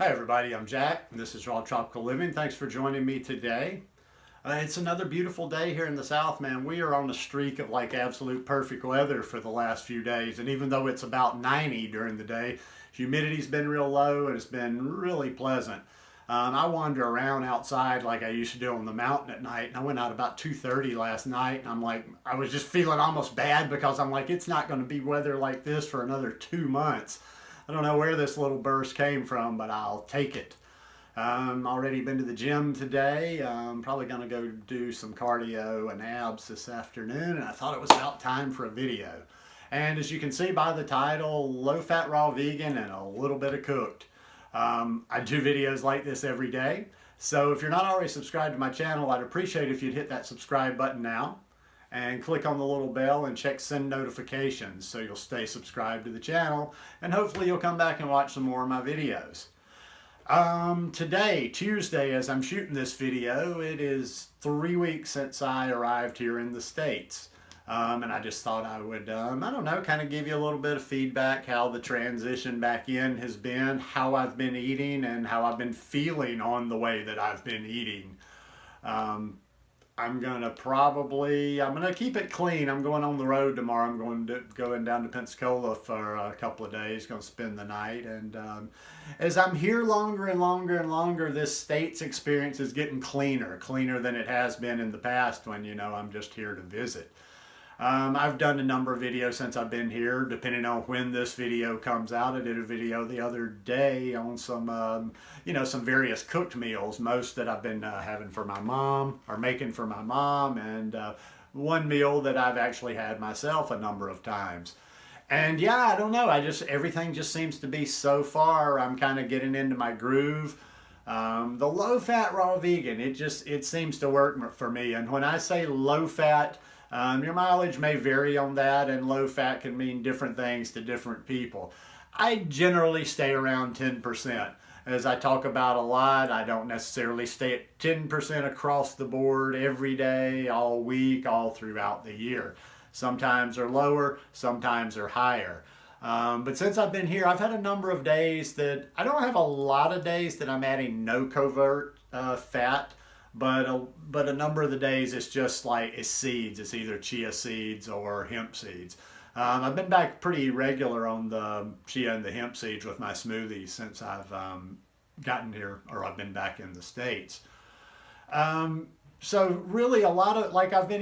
Hi everybody, I'm Jack, and this is Raw Tropical Living. Thanks for joining me today. It's another beautiful day here in the South, man. We are on a streak of like absolute perfect weather for the last few days, and even though it's about 90 during the day, humidity's been real low and it's been really pleasant. I wander around outside like I used to do on the mountain at night, and I went out about 2:30 last night, and I was just feeling almost bad because I'm like, it's not going to be weather like this for another 2 months. I don't know where this little burst came from, but I'll take it. Already been to the gym today. I'm probably going to go do some cardio and abs this afternoon, and I thought it was about time for a video. And as you can see by the title, low fat raw vegan and a little bit of cooked. I do videos like this every day, so if you're not already subscribed to my channel, I'd appreciate if you'd hit that subscribe button now and click on the little bell and check send notifications so you'll stay subscribed to the channel, and hopefully you'll come back and watch some more of my videos. Today, Tuesday, as I'm shooting this video, it is 3 weeks since I arrived here in the States. And I just thought I would, I don't know, kind of give you a little bit of feedback, how the transition back in has been, how I've been eating, and how I've been feeling on the way that I've been eating. I'm gonna keep it clean. I'm going on the road tomorrow. I'm going down to Pensacola for a couple of days. Going to spend the night. And as I'm here longer and longer and longer, this state's experience is getting cleaner than it has been in the past when, I'm just here to visit. I've done a number of videos since I've been here, depending on when this video comes out. I did a video the other day on some, some various cooked meals, most that I've been having for my mom, or making for my mom, and one meal that I've actually had myself a number of times. And yeah, I don't know, everything just seems to be, so far, I'm kind of getting into my groove. The low fat raw vegan, it seems to work for me. And when I say low fat, your mileage may vary on that, and low fat can mean different things to different people. I generally stay around 10%. As I talk about a lot, I don't necessarily stay at 10% across the board every day, all week, all throughout the year. Sometimes they're lower, sometimes they're higher. But since I've been here, I've had a number of days that, I don't have a lot of days that I'm adding no covert fat. But a number of the days it's just like it's seeds. It's either chia seeds or hemp seeds. I've been back pretty regular on the chia and the hemp seeds with my smoothies since I've gotten here, or I've been back in the States. So really a lot of, like, I've been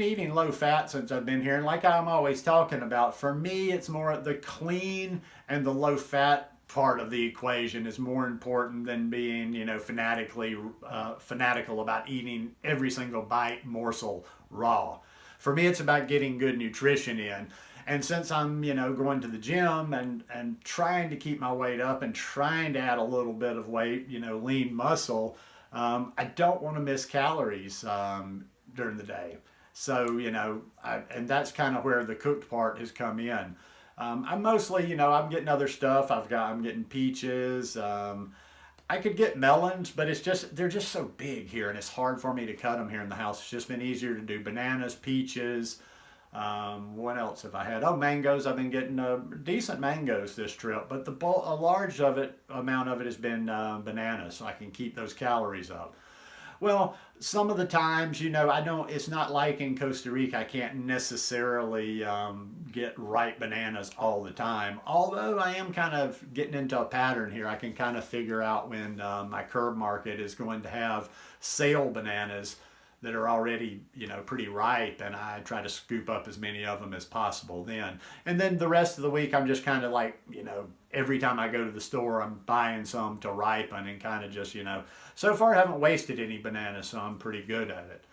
eating low fat since I've been here, and like I'm always talking about, for me it's more the clean and the low fat part of the equation is more important than being, fanatical about eating every single bite morsel raw. For me, it's about getting good nutrition in. And since I'm, going to the gym and trying to keep my weight up and trying to add a little bit of weight, lean muscle, I don't want to miss calories during the day. So, and that's kind of where the cooked part has come in. I'm mostly, I'm getting other stuff. I'm getting peaches. I could get melons, but they're just so big here, and it's hard for me to cut them here in the house. It's just been easier to do bananas, peaches. What else have I had? Oh, mangoes. I've been getting decent mangoes this trip, but a large amount of it has been bananas, so I can keep those calories up. Well, some of the times, it's not like in Costa Rica, I can't necessarily get ripe bananas all the time. Although I am kind of getting into a pattern here. I can kind of figure out when my curb market is going to have sale bananas that are already, pretty ripe, and I try to scoop up as many of them as possible then. And then the rest of the week, I'm just kind of like, every time I go to the store, I'm buying some to ripen and kind of just, so far I haven't wasted any bananas, so I'm pretty good at it.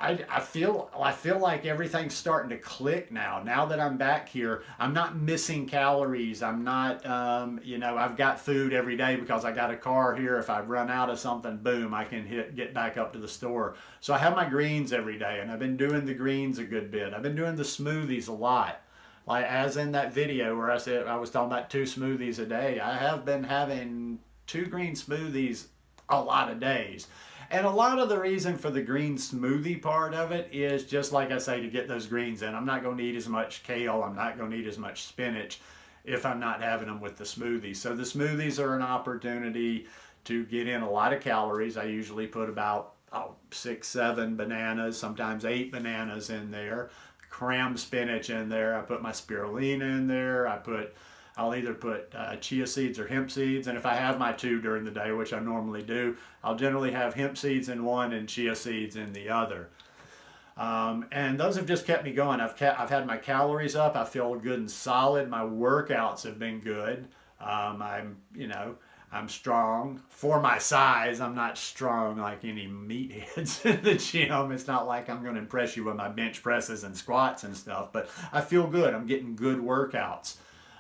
I feel like everything's starting to click now. Now that I'm back here, I'm not missing calories. I'm not, I've got food every day because I got a car here. If I run out of something, boom, I can get back up to the store. So I have my greens every day, and I've been doing the greens a good bit. I've been doing the smoothies a lot. Like as in that video where I said I was talking about 2 smoothies a day. I have been having 2 green smoothies a lot of days. And a lot of the reason for the green smoothie part of it is just like I say, to get those greens in. I'm not going to eat as much kale. I'm not going to eat as much spinach. if I'm not having them with the smoothies. So the smoothies are an opportunity to get in a lot of calories. I usually put about 6, 7 bananas, sometimes 8 bananas in there. Cram spinach in there. I put my spirulina in there. I'll either put chia seeds or hemp seeds, and if I have my two during the day, which I normally do, I'll generally have hemp seeds in one and chia seeds in the other. And those have just kept me going. I've had my calories up. I feel good and solid. My workouts have been good. I'm strong for my size. I'm not strong like any meatheads in the gym. It's not like I'm going to impress you with my bench presses and squats and stuff, but I feel good. I'm getting good workouts.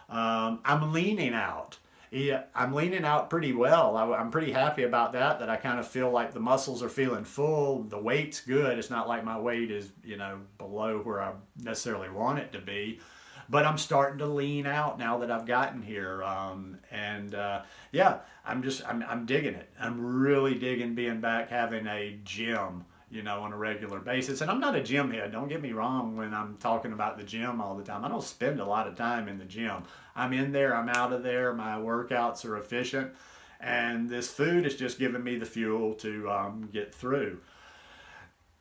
I'm leaning out. Yeah, I'm leaning out pretty well. I'm pretty happy about that I kind of feel like the muscles are feeling full. The weight's good. It's not like my weight is, below where I necessarily want it to be. But I'm starting to lean out now that I've gotten here. Yeah, I'm digging it. I'm really digging being back, having a gym, on a regular basis. And I'm not a gym head. Don't get me wrong when I'm talking about the gym all the time. I don't spend a lot of time in the gym. I'm in there, I'm out of there. My workouts are efficient. And this food is just giving me the fuel to get through.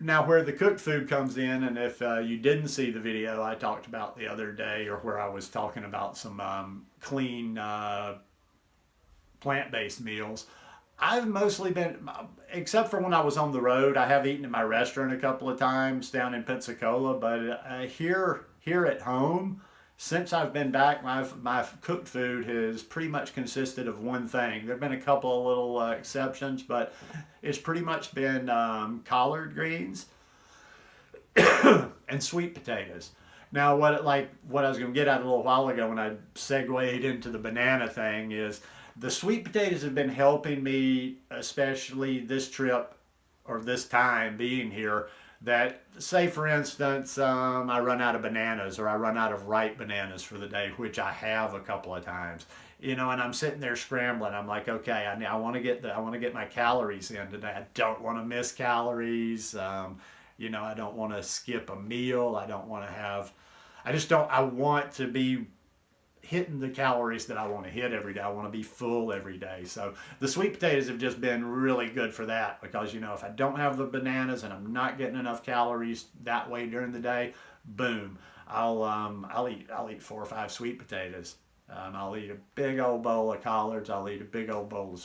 Now, where the cooked food comes in, and if you didn't see the video I talked about the other day, or where I was talking about some clean plant-based meals, I've mostly been, except for when I was on the road, I have eaten in my restaurant a couple of times down in Pensacola, but here at home, since I've been back, my cooked food has pretty much consisted of one thing. There have been a couple of little exceptions, but it's pretty much been collard greens and sweet potatoes. Now, what I was going to get at a little while ago when I segued into the banana thing is the sweet potatoes have been helping me, especially this trip or this time being here. That, say for instance, I run out of bananas or I run out of ripe bananas for the day, which I have a couple of times, and I'm sitting there scrambling. I'm like, okay, I want to get my calories in today. I don't want to miss calories. I don't want to skip a meal. I want to be hitting the calories that I want to hit every day. I want to be full every day. So the sweet potatoes have just been really good for that, because if I don't have the bananas and I'm not getting enough calories that way during the day, boom, I'll eat 4 or 5 sweet potatoes. I'll eat a big old bowl of collards. I'll eat a big old bowl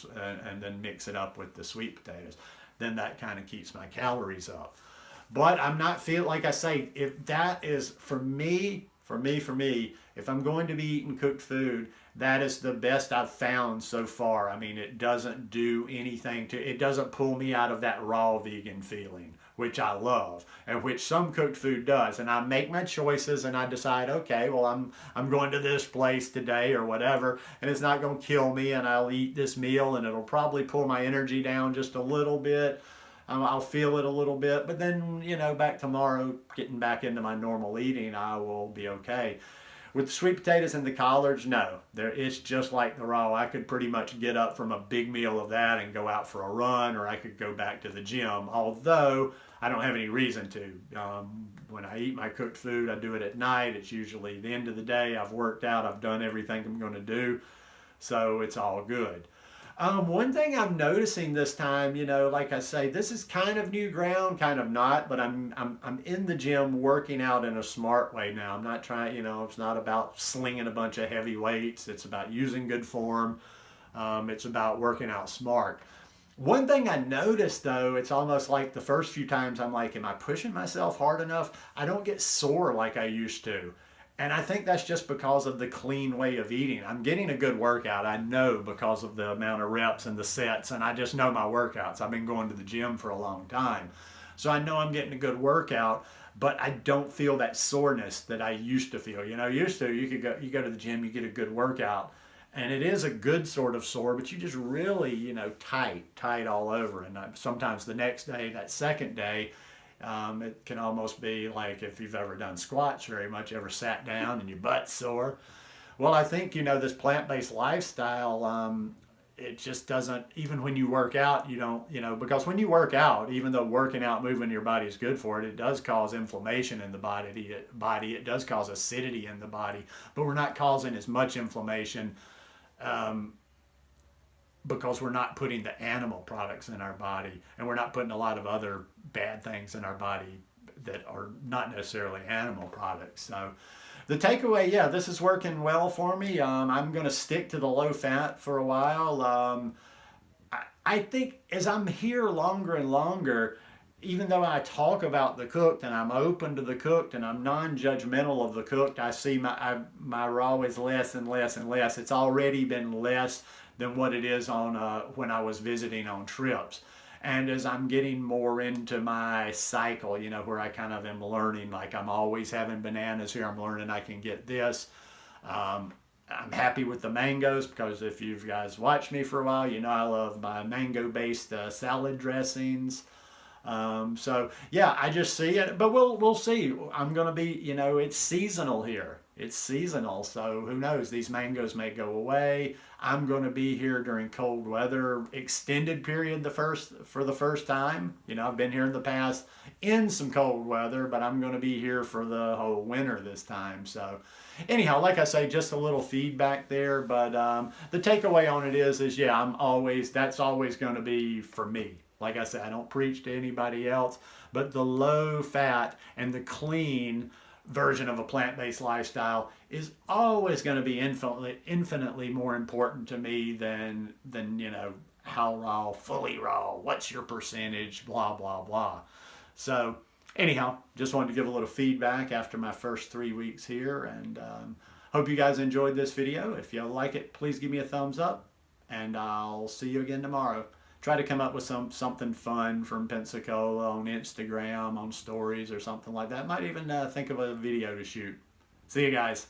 and then mix it up with the sweet potatoes. Then that kind of keeps my calories up. But I'm not feeling, like I say, if that is for me, if I'm going to be eating cooked food, that is the best I've found so far. I mean, it doesn't do anything it doesn't pull me out of that raw vegan feeling, which I love, and which some cooked food does. And I make my choices and I decide, okay, well, I'm going to this place today or whatever, and it's not going to kill me, and I'll eat this meal and it'll probably pull my energy down just a little bit. I'll feel it a little bit, but then, back tomorrow, getting back into my normal eating, I will be okay. With the sweet potatoes and the collards, no. It's just like the raw. I could pretty much get up from a big meal of that and go out for a run, or I could go back to the gym, although I don't have any reason to. When I eat my cooked food, I do it at night. It's usually the end of the day. I've worked out. I've done everything I'm going to do, so it's all good. One thing I'm noticing this time, like I say, this is kind of new ground, kind of not, but I'm in the gym working out in a smart way now. I'm not trying, it's not about slinging a bunch of heavy weights. It's about using good form. It's about working out smart. One thing I noticed, though, it's almost like the first few times I'm like, am I pushing myself hard enough? I don't get sore like I used to. And I think that's just because of the clean way of eating. I'm getting a good workout, I know, because of the amount of reps and the sets, and I just know my workouts. I've been going to the gym for a long time. So I know I'm getting a good workout, but I don't feel that soreness that I used to feel. Used to, you go to the gym, you get a good workout, and it is a good sort of sore, but you just really, tight all over. And sometimes the next day, that second day, it can almost be like if you've ever done squats very much, ever sat down and your butt's sore. Well, I think, this plant-based lifestyle, it just doesn't, even when you work out, you don't, because when you work out, even though working out, moving your body is good for it, it does cause inflammation in the body. It does cause acidity in the body, but we're not causing as much inflammation because we're not putting the animal products in our body, and we're not putting a lot of other bad things in our body that are not necessarily animal products. So the takeaway, yeah, this is working well for me. I'm going to stick to the low fat for a while. I think as I'm here longer and longer, even though I talk about the cooked and I'm open to the cooked and I'm non-judgmental of the cooked, I see my raw is less and less and less. It's already been less than what it is on when I was visiting on trips. And as I'm getting more into my cycle, where I kind of am learning, like I'm always having bananas here, I'm learning I can get this. I'm happy with the mangoes because if you guys watched me for a while, I love my mango-based salad dressings. So yeah, I just see it, but we'll see. I'm gonna be, it's seasonal here. It's seasonal, so who knows? These mangoes may go away. I'm gonna be here during cold weather, extended period for the first time. I've been here in the past in some cold weather, but I'm gonna be here for the whole winter this time. So anyhow, like I say, just a little feedback there, but the takeaway on it is yeah, that's always gonna be for me. Like I said, I don't preach to anybody else, but the low fat and the clean version of a plant-based lifestyle is always going to be infinitely more important to me than how raw, fully raw, what's your percentage, blah, blah, blah. So anyhow, just wanted to give a little feedback after my first 3 weeks here, and hope you guys enjoyed this video. If you like it, please give me a thumbs up, and I'll see you again tomorrow. Try to come up with something fun from Pensacola on Instagram, on stories or something like that. Might even think of a video to shoot. See you guys.